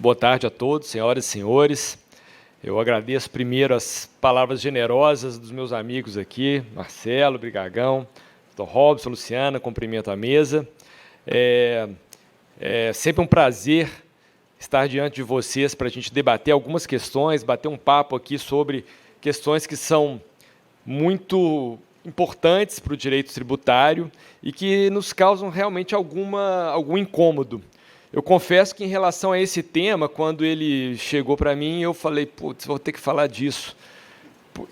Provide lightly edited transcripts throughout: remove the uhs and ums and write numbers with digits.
Boa tarde a todos, senhoras e senhores. Eu agradeço primeiro as palavras generosas dos meus amigos aqui, Marcelo, Brigagão, Dr. Robson, Luciana, cumprimento a mesa. É sempre um prazer estar diante de vocês para a gente debater algumas questões, bater um papo aqui sobre questões que são muito importantes para o direito tributário e que nos causam realmente algum incômodo. Eu confesso que, em relação a esse tema, quando ele chegou para mim, eu falei, putz, vou ter que falar disso.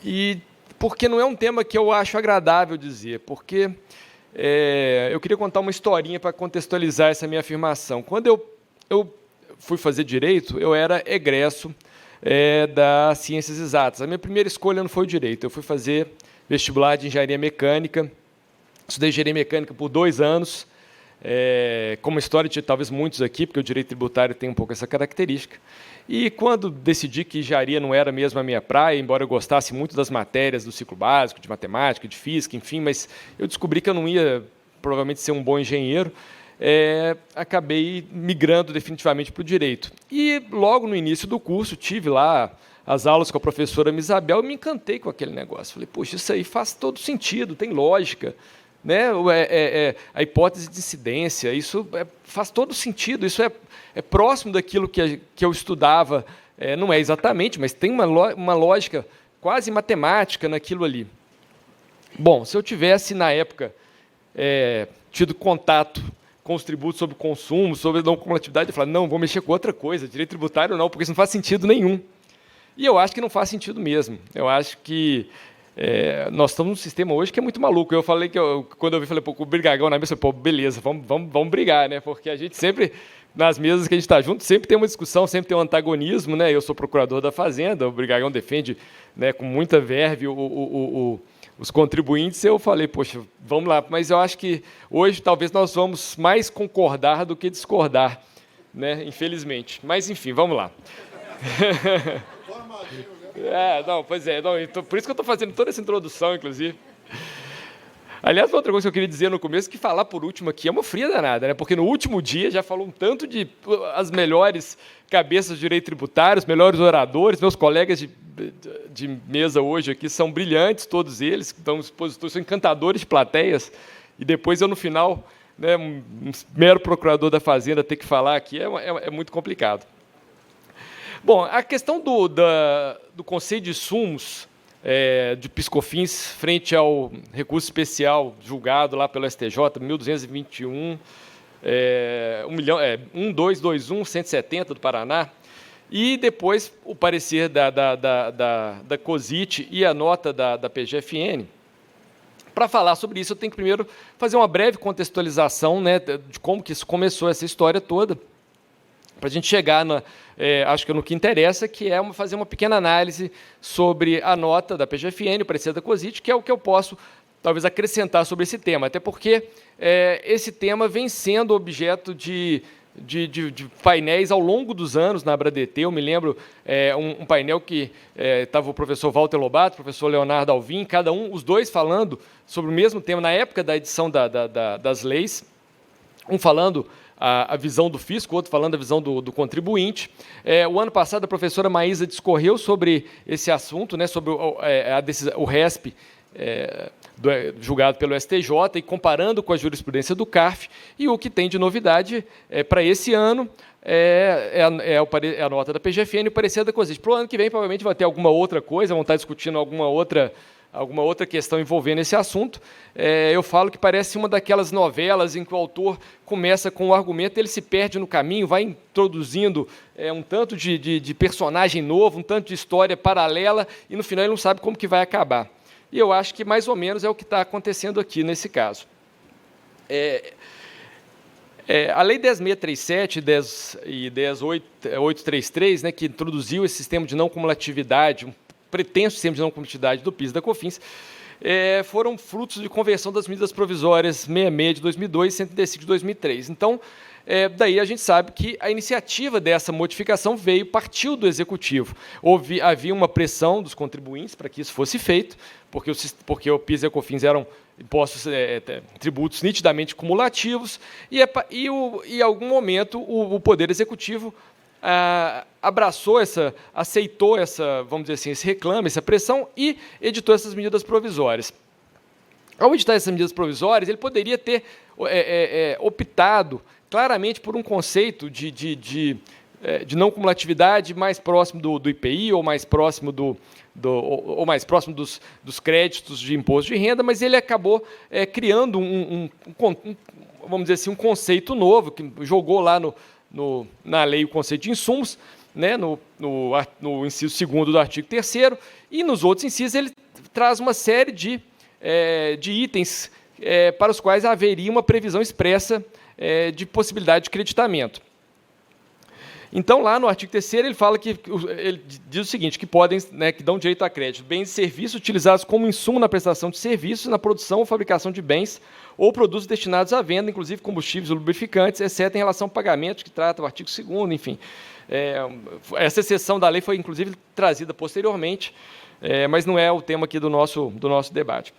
E porque não é um tema que eu acho agradável dizer, porque eu queria contar uma historinha para contextualizar essa minha afirmação. Quando eu fui fazer Direito, eu era egresso das Ciências Exatas. A minha primeira escolha não foi o Direito, eu fui fazer vestibular de Engenharia Mecânica, estudei Engenharia Mecânica por 2 anos, como história de talvez muitos aqui, porque o direito tributário tem um pouco essa característica. E quando decidi que engenharia não era mesmo a minha praia, embora eu gostasse muito das matérias do ciclo básico, de matemática, de física, enfim, mas eu descobri que eu não ia provavelmente ser um bom engenheiro, acabei migrando definitivamente para o direito. E logo no início do curso tive lá as aulas com a professora Isabel e me encantei com aquele negócio. Falei, poxa, isso aí faz todo sentido, tem lógica. Né? A hipótese de incidência, isso faz todo sentido, isso é próximo daquilo que eu estudava, não é exatamente, mas tem uma lógica quase matemática naquilo ali. Bom, se eu tivesse, na época, tido contato com os tributos sobre consumo, sobre não cumulatividade, eu falava, não, vou mexer com outra coisa, direito tributário não, porque isso não faz sentido nenhum. E eu acho que não faz sentido mesmo. Eu acho que nós estamos num sistema hoje que é muito maluco. Eu falei que, quando eu vi, falei, pô, com o Brigagão na mesa, eu falei, pô, beleza, vamos brigar, né? Porque a gente sempre, nas mesas que a gente está junto, sempre tem uma discussão, sempre tem um antagonismo, né? Eu sou procurador da Fazenda, o Brigagão defende, né, com muita verve os contribuintes. Eu falei, poxa, vamos lá. Mas eu acho que hoje talvez nós vamos mais concordar do que discordar, né? Infelizmente. Mas, enfim, vamos lá. Por isso que eu estou fazendo toda essa introdução, inclusive. Aliás, outra coisa que eu queria dizer no começo, que falar por último aqui é uma fria danada, né? Porque no último dia já falou um tanto de as melhores cabeças de direito tributário, os melhores oradores, meus colegas de mesa hoje aqui são brilhantes, todos eles, estão expositores, são encantadores de plateias, e depois eu, no final, né, um mero procurador da Fazenda, ter que falar aqui é muito complicado. Bom, a questão do Conselho de Insumos de PiscoFins frente ao recurso especial julgado lá pelo STJ, 1221, 1.221.170 do Paraná, e depois o parecer da COSIT e a nota da PGFN. Para falar sobre isso, eu tenho que primeiro fazer uma breve contextualização, né, de como que isso começou, essa história toda, para a gente chegar, acho que no que interessa, que é fazer uma pequena análise sobre a nota da PGFN, o parecer da COSIT, que é o que eu posso, talvez, acrescentar sobre esse tema, até porque esse tema vem sendo objeto de painéis ao longo dos anos na ABRADT. Eu me lembro um painel que estava o professor Walter Lobato, o professor Leonardo Alvim, os dois falando sobre o mesmo tema, na época da edição das leis, um falando a visão do fisco, o outro falando a visão do contribuinte. O ano passado, a professora Maísa discorreu sobre esse assunto, né, sobre o RESP, julgado pelo STJ, e comparando com a jurisprudência do CARF, e o que tem de novidade para esse ano a nota da PGFN e o parecer da COSIT. Para o ano que vem, provavelmente, vai ter alguma outra coisa, vão estar discutindo alguma outra questão envolvendo esse assunto. Eu falo que parece uma daquelas novelas em que o autor começa com o argumento, ele se perde no caminho, vai introduzindo um tanto de personagem novo, um tanto de história paralela, e no final ele não sabe como que vai acabar. E eu acho que mais ou menos é o que está acontecendo aqui nesse caso. A Lei 10.637 e 10.833, né, que introduziu esse sistema de não cumulatividade, um pretenso sistema de não cumulatividade do PIS e da COFINS, foram frutos de conversão das medidas provisórias 66 de 2002 e 135 de 2003. Então, daí a gente sabe que a iniciativa dessa modificação partiu do Executivo. Havia uma pressão dos contribuintes para que isso fosse feito, porque o PIS e a COFINS eram impostos, tributos nitidamente cumulativos, e em algum momento o Poder Executivo abraçou aceitou vamos dizer assim, esse reclame, essa pressão e editou essas medidas provisórias. Ao editar essas medidas provisórias, ele poderia ter optado claramente por um conceito de não cumulatividade mais próximo do IPI ou mais próximo ou mais próximo dos créditos de imposto de renda, mas ele acabou criando vamos dizer assim, um conceito novo, que jogou lá na lei o conceito de insumos, né, no inciso 2º do artigo 3º, e nos outros incisos ele traz uma série de itens para os quais haveria uma previsão expressa de possibilidade de creditamento. Então, lá no artigo 3º, ele fala ele diz o seguinte, que que dão direito a crédito, bens e serviços utilizados como insumo na prestação de serviços, na produção ou fabricação de bens ou produtos destinados à venda, inclusive combustíveis ou lubrificantes, exceto em relação ao pagamento, que trata o artigo 2º, enfim. Essa exceção da lei foi, inclusive, trazida posteriormente, mas não é o tema aqui do nosso debate.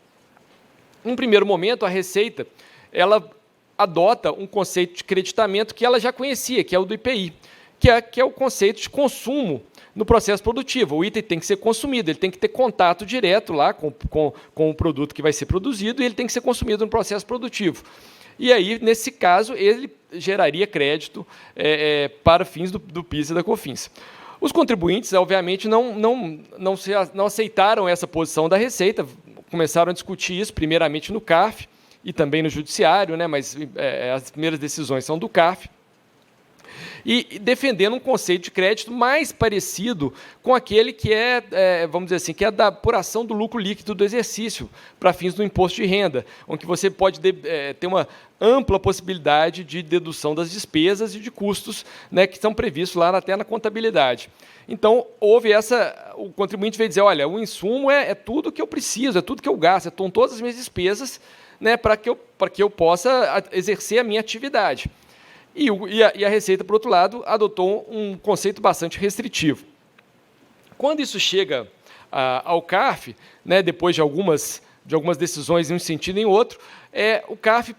Em primeiro momento, a Receita ela adota um conceito de creditamento que ela já conhecia, que é o do IPI, que é o conceito de consumo no processo produtivo. O item tem que ser consumido, ele tem que ter contato direto lá com o produto que vai ser produzido e ele tem que ser consumido no processo produtivo. E aí, nesse caso, ele geraria crédito para fins do PIS e da COFINS. Os contribuintes, obviamente, não aceitaram essa posição da Receita, começaram a discutir isso, primeiramente no CARF e também no Judiciário, né, mas as primeiras decisões são do CARF, e defendendo um conceito de crédito mais parecido com aquele que vamos dizer assim, que é da apuração do lucro líquido do exercício para fins do imposto de renda, onde você pode ter uma ampla possibilidade de dedução das despesas e de custos, né, que são previstos lá até na contabilidade. Então, houve o contribuinte veio dizer, olha, o insumo é tudo que eu preciso, é tudo que eu gasto, são todas as minhas despesas, né, para que eu possa exercer a minha atividade. E a Receita, por outro lado, adotou um conceito bastante restritivo. Quando isso chega ao CARF, né, depois de algumas decisões em um sentido e em outro, o CARF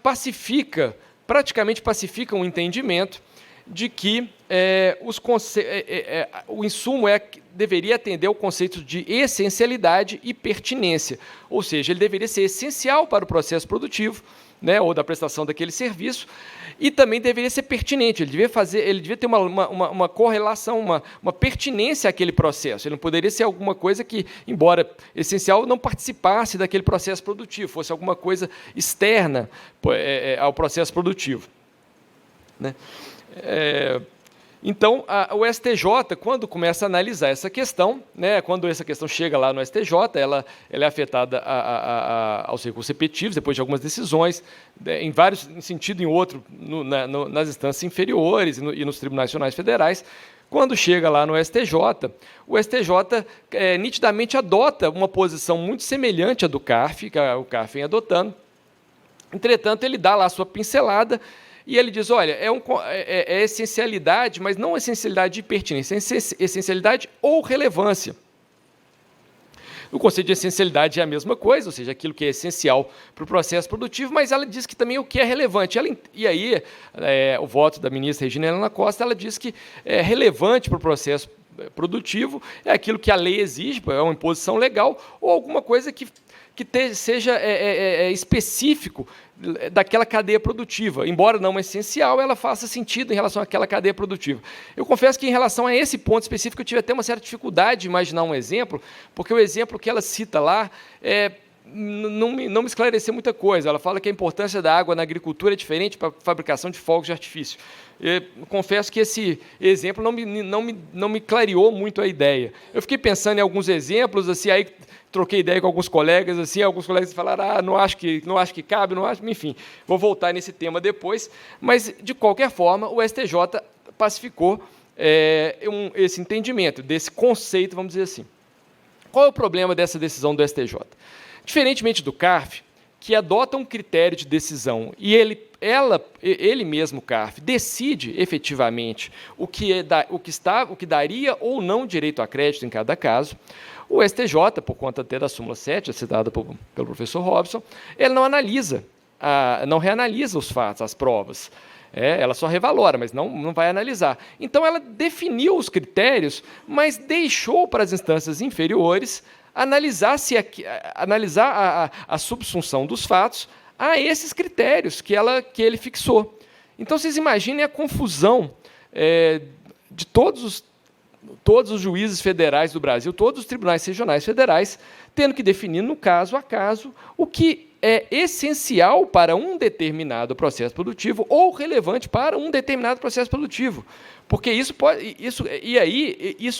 praticamente pacifica um entendimento de que o insumo deveria atender ao conceito de essencialidade e pertinência, ou seja, ele deveria ser essencial para o processo produtivo, né, ou da prestação daquele serviço, e também deveria ser pertinente, ele devia ter uma correlação, uma pertinência àquele processo, ele não poderia ser alguma coisa que, embora essencial, não participasse daquele processo produtivo, fosse alguma coisa externa ao processo produtivo, né? Então, o STJ, quando começa a analisar essa questão, né, quando essa questão chega lá no STJ, ela é afetada aos recursos repetitivos, depois de algumas decisões, em sentido e em outro, nas instâncias inferiores e nos tribunais nacionais federais. Quando chega lá no STJ, o STJ nitidamente adota uma posição muito semelhante à do CARF, que o CARF vem adotando. Entretanto, ele dá lá a sua pincelada, e ele diz, olha, é essencialidade, mas não essencialidade de pertinência, é essencialidade ou relevância. O conceito de essencialidade é a mesma coisa, ou seja, aquilo que é essencial para o processo produtivo, mas ela diz que também o que é relevante. E aí, o voto da ministra Regina Helena Costa, ela diz que é relevante para o processo produtivo, é aquilo que a lei exige, é uma imposição legal, ou alguma coisa que seja específico daquela cadeia produtiva. Embora não essencial, ela faça sentido em relação àquela cadeia produtiva. Eu confesso que, em relação a esse ponto específico, eu tive até uma certa dificuldade de imaginar um exemplo, porque o exemplo que ela cita lá não me esclareceu muita coisa. Ela fala que a importância da água na agricultura é diferente para a fabricação de fogos de artifício. Confesso que esse exemplo não me clareou muito a ideia. Eu fiquei pensando em alguns exemplos, assim, aí troquei ideia com alguns colegas, assim, alguns colegas falaram, não acho que cabe, enfim, vou voltar nesse tema depois, mas, de qualquer forma, o STJ pacificou esse entendimento, desse conceito, vamos dizer assim. Qual é o problema dessa decisão do STJ? Diferentemente do CARF, que adota um critério de decisão e ele mesmo, o CARF, decide efetivamente o que daria ou não direito a crédito em cada caso, o STJ, por conta até da súmula 7, citada pelo professor Robson, ele não reanalisa os fatos, as provas. Ela só revalora, mas não vai analisar. Então, ela definiu os critérios, mas deixou para as instâncias inferiores analisar a subsunção dos fatos a esses critérios que ele fixou. Então, vocês imaginem a confusão de todos os juízes federais do Brasil, todos os tribunais regionais federais, tendo que definir, no caso a caso, o que é essencial para um determinado processo produtivo ou relevante para um determinado processo produtivo. Porque isso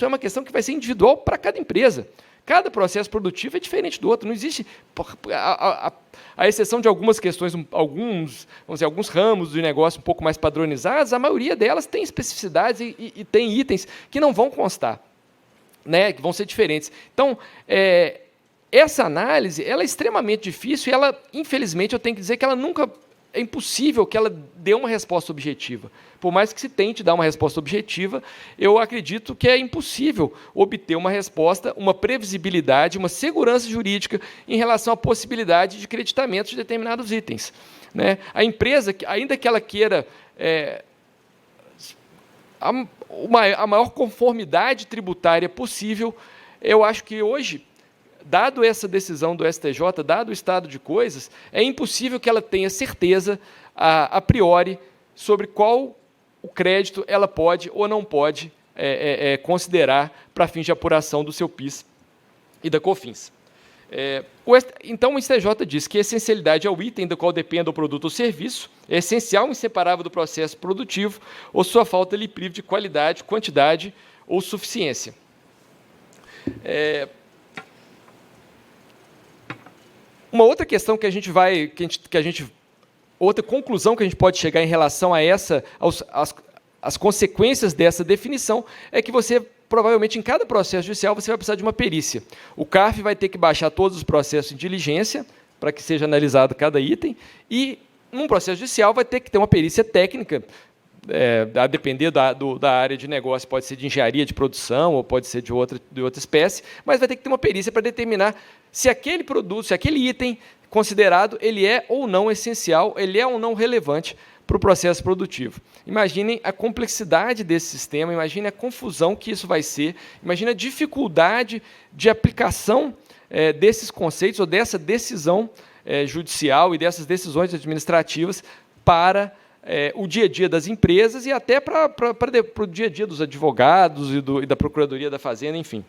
é uma questão que vai ser individual para cada empresa. Cada processo produtivo é diferente do outro. Não existe, a exceção de algumas questões, alguns ramos de negócio um pouco mais padronizados, a maioria delas tem especificidades e tem itens que não vão constar, né, que vão ser diferentes. Então, essa análise ela é extremamente difícil e ela, infelizmente, eu tenho que dizer que é impossível que ela dê uma resposta objetiva. Por mais que se tente dar uma resposta objetiva, eu acredito que é impossível obter uma resposta, uma previsibilidade, uma segurança jurídica em relação à possibilidade de creditamento de determinados itens, né? A empresa, ainda que ela queira a maior conformidade tributária possível, eu acho que hoje, dado essa decisão do STJ, dado o estado de coisas, é impossível que ela tenha certeza, a priori, sobre qual o crédito ela pode ou não pode considerar para fins de apuração do seu PIS e da COFINS. Então, o STJ diz que a essencialidade é o item do qual depende o produto ou serviço, é essencial e inseparável do processo produtivo, ou sua falta lhe priva de qualidade, quantidade ou suficiência. Uma outra questão outra conclusão que a gente pode chegar em relação a as consequências dessa definição é que você, provavelmente, em cada processo judicial, você vai precisar de uma perícia. O CARF vai ter que baixar todos os processos de diligência para que seja analisado cada item e, num processo judicial, vai ter que ter uma perícia técnica, a depender da área de negócio, pode ser de engenharia de produção ou pode ser de outra espécie, mas vai ter que ter uma perícia para determinar se aquele produto, se aquele item considerado, ele é ou não essencial, ele é ou não relevante para o processo produtivo. Imaginem a complexidade desse sistema, imaginem a confusão que isso vai ser, imaginem a dificuldade de aplicação desses conceitos ou dessa decisão judicial e dessas decisões administrativas para o dia a dia das empresas e até para o dia a dia dos advogados e da Procuradoria da Fazenda, enfim.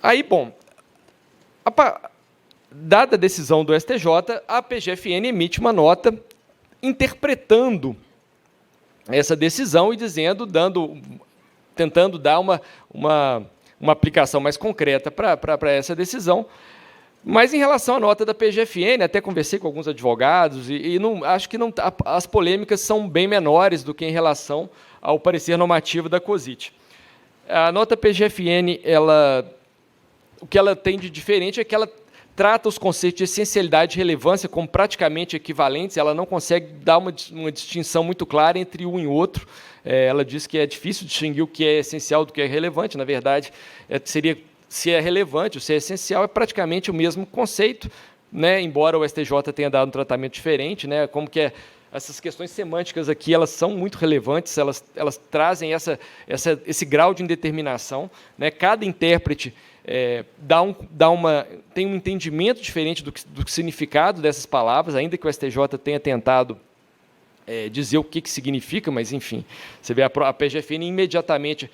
Aí, bom, dada a decisão do STJ, a PGFN emite uma nota interpretando essa decisão e tentando dar uma aplicação mais concreta para essa decisão. Mas, em relação à nota da PGFN, até conversei com alguns advogados acho que as polêmicas são bem menores do que em relação ao parecer normativo da COSIT. A nota PGFN, o que ela tem de diferente é que ela trata os conceitos de essencialidade e relevância como praticamente equivalentes, ela não consegue dar uma distinção muito clara entre um e outro. Ela diz que é difícil distinguir o que é essencial do que é relevante, na verdade, se é relevante ou se é essencial, é praticamente o mesmo conceito, né? Embora o STJ tenha dado um tratamento diferente, né? Como que essas questões semânticas aqui, elas são muito relevantes, elas trazem esse grau de indeterminação, né? Cada intérprete tem um entendimento diferente do significado dessas palavras, ainda que o STJ tenha tentado dizer o que significa, mas, enfim, você vê a PGFN imediatamente,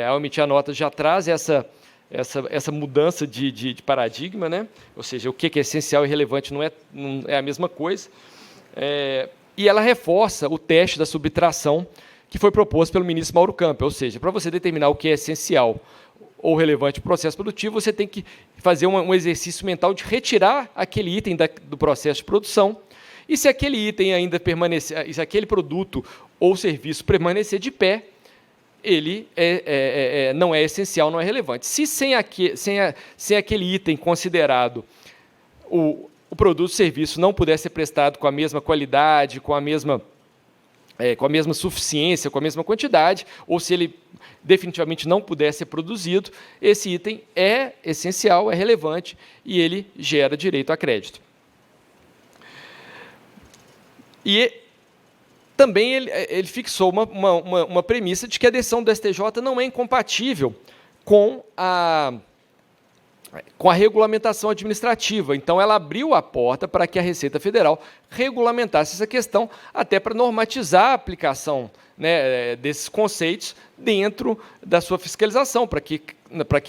ao emitir a nota, já traz essa mudança de paradigma, né? Ou seja, o que é essencial e relevante não é a mesma coisa. E ela reforça o teste da subtração que foi proposto pelo ministro Mauro Campbell, ou seja, para você determinar o que é essencial ou relevante para o processo produtivo, você tem que fazer um exercício mental de retirar aquele item do processo de produção, e se aquele item ainda permanecer, se aquele produto ou serviço permanecer de pé, ele não é essencial, não é relevante. Se sem aquele item considerado o produto ou serviço não puder ser prestado com a mesma qualidade, com a mesma suficiência, com a mesma quantidade, ou se ele definitivamente não puder ser produzido, esse item é essencial, é relevante e ele gera direito a crédito. E também ele fixou uma premissa de que a decisão do STJ não é incompatível com a regulamentação administrativa. Então, ela abriu a porta para que a Receita Federal regulamentasse essa questão, até para normatizar a aplicação, né, desses conceitos dentro da sua fiscalização, para que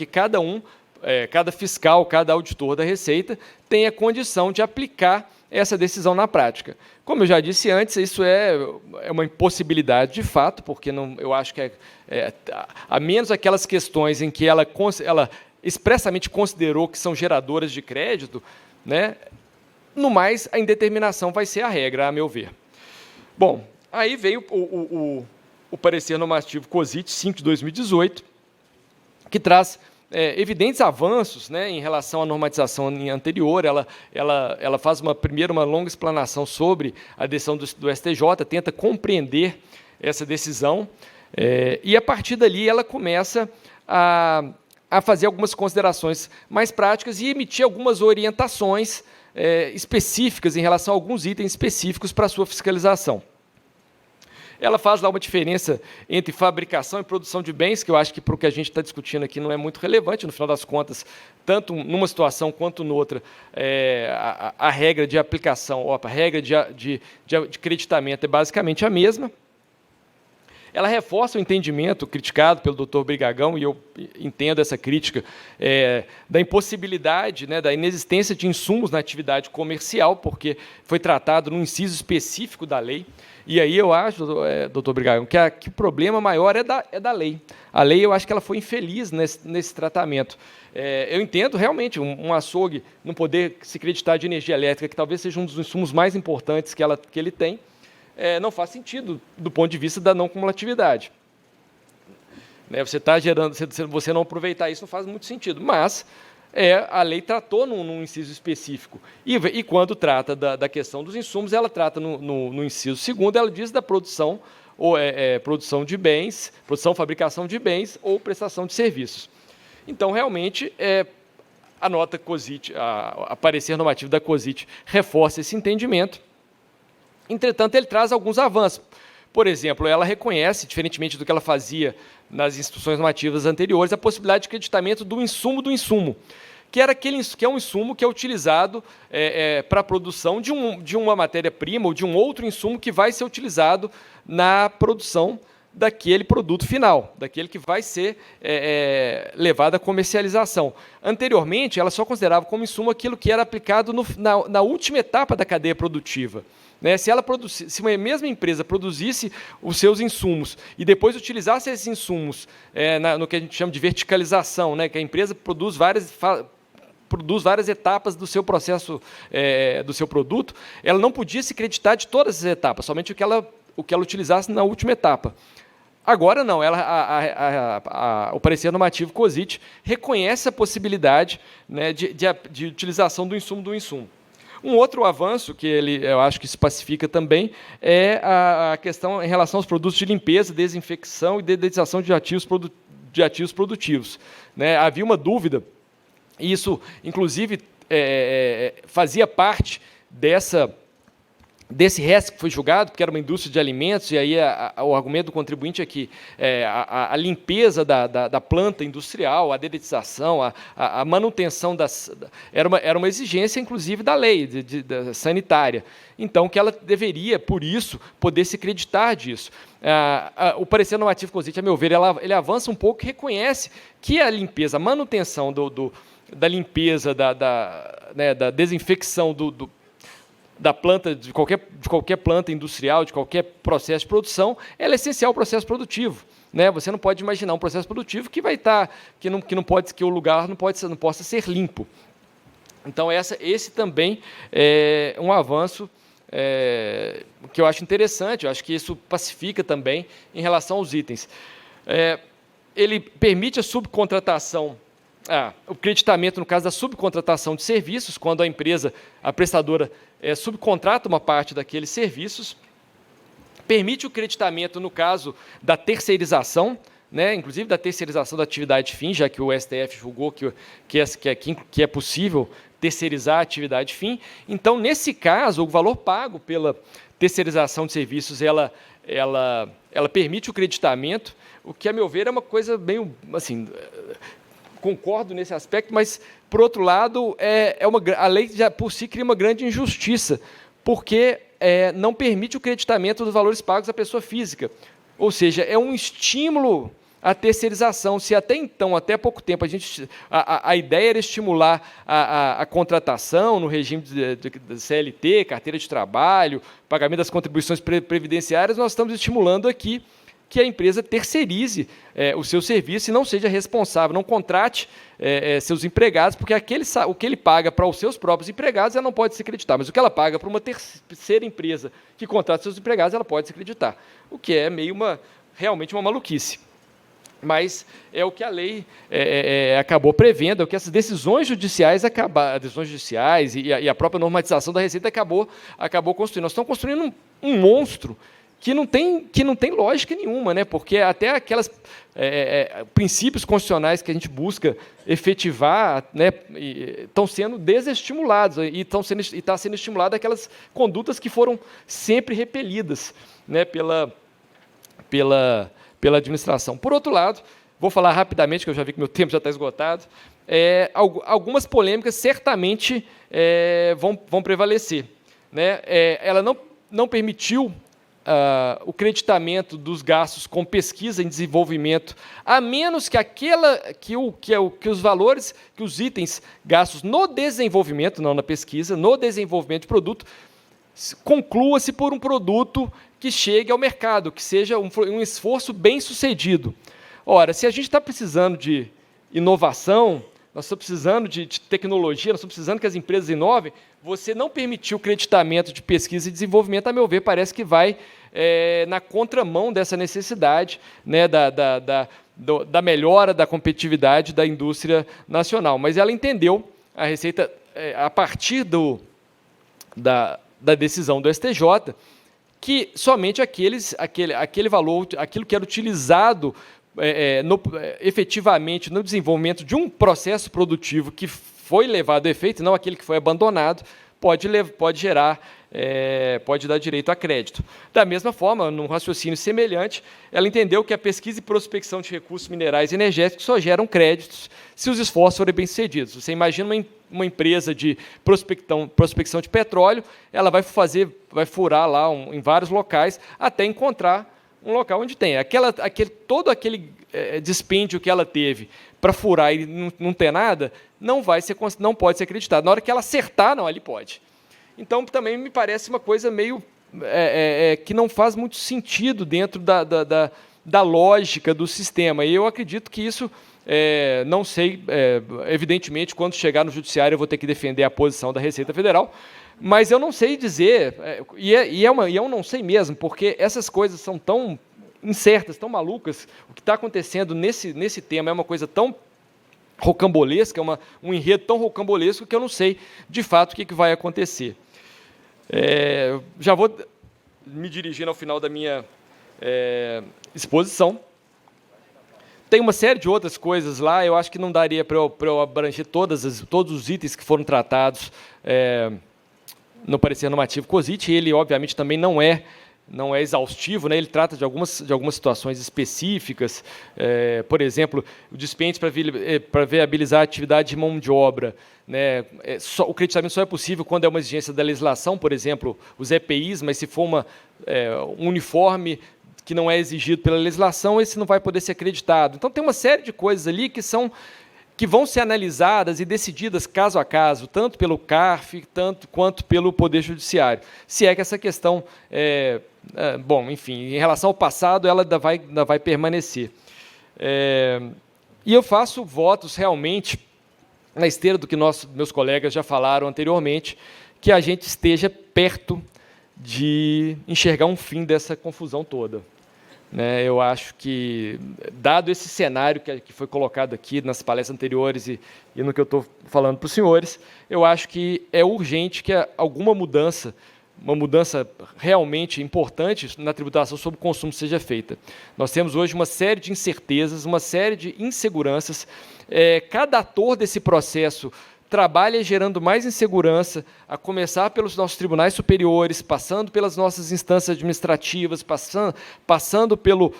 cada fiscal, cada auditor da Receita tenha condição de aplicar essa decisão na prática. Como eu já disse antes, isso é uma impossibilidade de fato, porque eu acho que a menos aquelas questões em que ela expressamente considerou que são geradoras de crédito, né, no mais, a indeterminação vai ser a regra, a meu ver. Bom, aí veio o parecer normativo COSIT 5 de 2018, que traz evidentes avanços, né, em relação à normatização anterior. Ela faz primeiro uma longa explanação sobre a decisão do STJ, tenta compreender essa decisão, e, a partir dali, ela começa a fazer algumas considerações mais práticas e emitir algumas orientações específicas em relação a alguns itens específicos para a sua fiscalização. Ela faz lá uma diferença entre fabricação e produção de bens, que eu acho que para o que a gente está discutindo aqui não é muito relevante. No final das contas, tanto numa situação quanto noutra, a regra de aplicação, a regra de creditamento é basicamente a mesma. Ela reforça o entendimento criticado pelo Dr. Brigagão, e eu entendo essa crítica, da impossibilidade, né, da inexistência de insumos na atividade comercial, porque foi tratado num inciso específico da lei. E aí eu acho, doutor Brigagão, que o problema maior é da lei. A lei, eu acho que ela foi infeliz nesse tratamento. Eu entendo realmente um açougue não poder se creditar de energia elétrica, que talvez seja um dos insumos mais importantes que ele tem, não faz sentido do ponto de vista da não cumulatividade. Você está gerando, você não aproveitar isso não faz muito sentido, mas a lei tratou num inciso específico. E quando trata da questão dos insumos, ela trata no inciso segundo, ela diz da produção, ou produção de bens, produção, fabricação de bens ou prestação de serviços. Então, realmente, a nota COSIT, a parecer normativo da COSIT, reforça esse entendimento. Entretanto, ele traz alguns avanços. Por exemplo, ela reconhece, diferentemente do que ela fazia nas instruções normativas anteriores, a possibilidade de creditamento do insumo, que é um insumo que é utilizado para a produção de uma matéria-prima ou de um outro insumo que vai ser utilizado na produção daquele produto final, daquele que vai ser levado à comercialização. Anteriormente, ela só considerava como insumo aquilo que era aplicado na última etapa da cadeia produtiva. Se uma mesma empresa produzisse os seus insumos e depois utilizasse esses insumos no que a gente chama de verticalização, que a empresa produz várias etapas do seu processo, do seu produto, ela não podia se creditar de todas as etapas, somente o que ela utilizasse na última etapa. Agora não, o parecer normativo COSIT reconhece a possibilidade, né, de utilização do insumo. Um outro avanço que eu acho que se pacifica também é a questão em relação aos produtos de limpeza, desinfecção e dedetização de ativos produtivos. Havia uma dúvida, e isso, inclusive, fazia parte desse resto que foi julgado, porque era uma indústria de alimentos, e aí o argumento do contribuinte é que a limpeza da planta industrial, a dedetização, a manutenção era uma exigência, inclusive, da lei sanitária. Então, que ela deveria, por isso, poder se creditar disso. O parecer normativo COSIT, a meu ver, ele avança um pouco e reconhece que a limpeza, a manutenção da limpeza, da desinfecção da planta, de qualquer planta industrial, de qualquer processo de produção, ela é essencial ao processo produtivo. Você não pode imaginar um processo produtivo que que o lugar não possa ser limpo. Então, esse também é um avanço que eu acho interessante. Eu acho que isso pacifica também em relação aos itens. Ele permite a subcontratação, o creditamento no caso da subcontratação de serviços, quando a prestadora subcontrata uma parte daqueles serviços. Permite o creditamento no caso da terceirização, né, inclusive da terceirização da atividade fim, já que o STF julgou que é possível terceirizar a atividade fim. Então, nesse caso, o valor pago pela terceirização de serviços, ela permite o creditamento, o que, a meu ver, é uma coisa meio, assim, concordo nesse aspecto, mas, por outro lado, a lei já por si cria uma grande injustiça, porque não permite o creditamento dos valores pagos à pessoa física. Ou seja, é um estímulo à terceirização. Se até então, até pouco tempo, a ideia era estimular a contratação no regime de CLT, carteira de trabalho, pagamento das contribuições previdenciárias, nós estamos estimulando aqui que a empresa terceirize o seu serviço e não seja responsável, não contrate seus empregados, porque o que ele paga para os seus próprios empregados, ela não pode se creditar, mas o que ela paga para uma terceira empresa que contrata seus empregados, ela pode se creditar, o que é realmente uma maluquice. Mas é o que a lei acabou prevendo, é o que essas decisões judiciais e a própria normatização da Receita acabou construindo. Nós estamos construindo um monstro que não tem lógica nenhuma, né? Porque até aqueles princípios constitucionais que a gente busca efetivar, né, estão sendo desestimulados e está sendo estimulada aquelas condutas que foram sempre repelidas, né, pela administração. Por outro lado, vou falar rapidamente, que eu já vi que meu tempo já está esgotado, algumas polêmicas certamente vão prevalecer, né? Ela não permitiu o creditamento dos gastos com pesquisa e desenvolvimento, a menos que os valores, que os itens gastos no desenvolvimento, não na pesquisa, no desenvolvimento de produto, conclua-se por um produto que chegue ao mercado, que seja um esforço bem sucedido. Ora, se a gente está precisando de inovação, nós estamos precisando de tecnologia, nós estamos precisando que as empresas inovem, você não permitir o creditamento de pesquisa e desenvolvimento, a meu ver, parece que vai na contramão dessa necessidade, né, da melhora da competitividade da indústria nacional. Mas ela entendeu, a Receita, a partir da decisão do STJ, que somente aquele valor, aquilo que era utilizado efetivamente no desenvolvimento de um processo produtivo que foi levado a efeito, não aquele que foi abandonado, pode dar direito a crédito. Da mesma forma, num raciocínio semelhante, ela entendeu que a pesquisa e prospecção de recursos minerais e energéticos só geram créditos se os esforços forem bem-sucedidos. Você imagina uma empresa de prospecção de petróleo, ela vai furar lá em vários locais até encontrar um local onde tem. Todo aquele dispêndio que ela teve para furar e não ter nada, não pode ser acreditado. Na hora que ela acertar, não, ali pode. Então, também me parece uma coisa meio que não faz muito sentido dentro da lógica do sistema. E eu acredito que isso, não sei, evidentemente, quando chegar no judiciário eu vou ter que defender a posição da Receita Federal, mas eu não sei dizer, e eu não sei mesmo, porque essas coisas são tão incertas, tão malucas, o que está acontecendo nesse tema é uma coisa tão rocambolesca, um enredo tão rocambolesco que eu não sei, de fato, o que vai acontecer. Já vou me dirigindo ao final da minha exposição. Tem uma série de outras coisas lá, eu acho que não daria para eu abranger todos os itens que foram tratados no parecer normativo COSIT. Ele, obviamente, também não é exaustivo, né? Ele trata de algumas situações específicas, por exemplo, o dispêndio para viabilizar a atividade de mão de obra, né? O creditamento só é possível quando é uma exigência da legislação, por exemplo, os EPIs, mas se for um uniforme que não é exigido pela legislação, esse não vai poder ser acreditado. Então, tem uma série de coisas ali que vão ser analisadas e decididas caso a caso, tanto pelo CARF quanto pelo Poder Judiciário. Se é que essa questão, bom, enfim, em relação ao passado, ela ainda vai permanecer. E eu faço votos realmente, na esteira do que meus colegas já falaram anteriormente, que a gente esteja perto de enxergar um fim dessa confusão toda. Eu acho que, dado esse cenário que foi colocado aqui nas palestras anteriores e no que eu estou falando para os senhores, eu acho que é urgente que alguma mudança uma mudança realmente importante na tributação sobre o consumo seja feita. Nós temos hoje uma série de incertezas, uma série de inseguranças. Cada ator desse processo trabalha gerando mais insegurança, a começar pelos nossos tribunais superiores, passando pelas nossas instâncias administrativas, passando pelo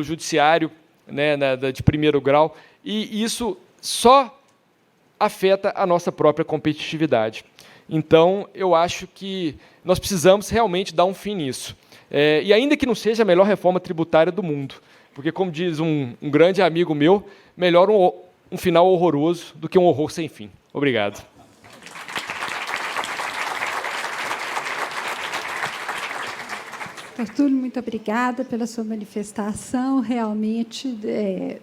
judiciário, né, de primeiro grau, e isso só afeta a nossa própria competitividade. Então, eu acho que nós precisamos realmente dar um fim nisso. E ainda que não seja a melhor reforma tributária do mundo, porque, como diz um grande amigo meu, melhor um final horroroso do que um horror sem fim. Obrigado. Tertúlio, muito obrigada pela sua manifestação. Realmente,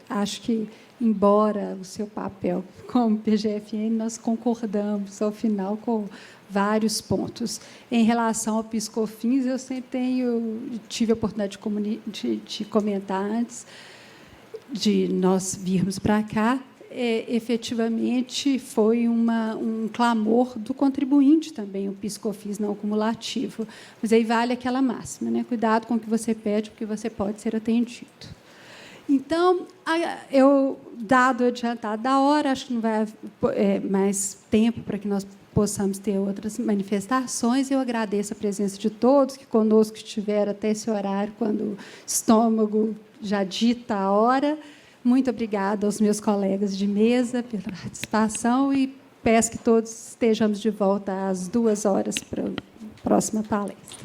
acho que, embora o seu papel como PGFN, nós concordamos, ao final, com vários pontos. Em relação ao PIS/COFINS, eu sempre tive a oportunidade de comentar antes de nós virmos para cá. Efetivamente, foi um clamor do contribuinte também, o PIS/COFINS não acumulativo. Mas aí vale aquela máxima, né? Cuidado com o que você pede, porque você pode ser atendido. Então, dado o adiantado da hora, acho que não vai haver mais tempo para que nós possamos ter outras manifestações. Eu agradeço a presença de todos que conosco estiveram até esse horário, quando o estômago já dita a hora. Muito obrigada aos meus colegas de mesa pela participação e peço que todos estejamos de volta às 2 horas para a próxima palestra.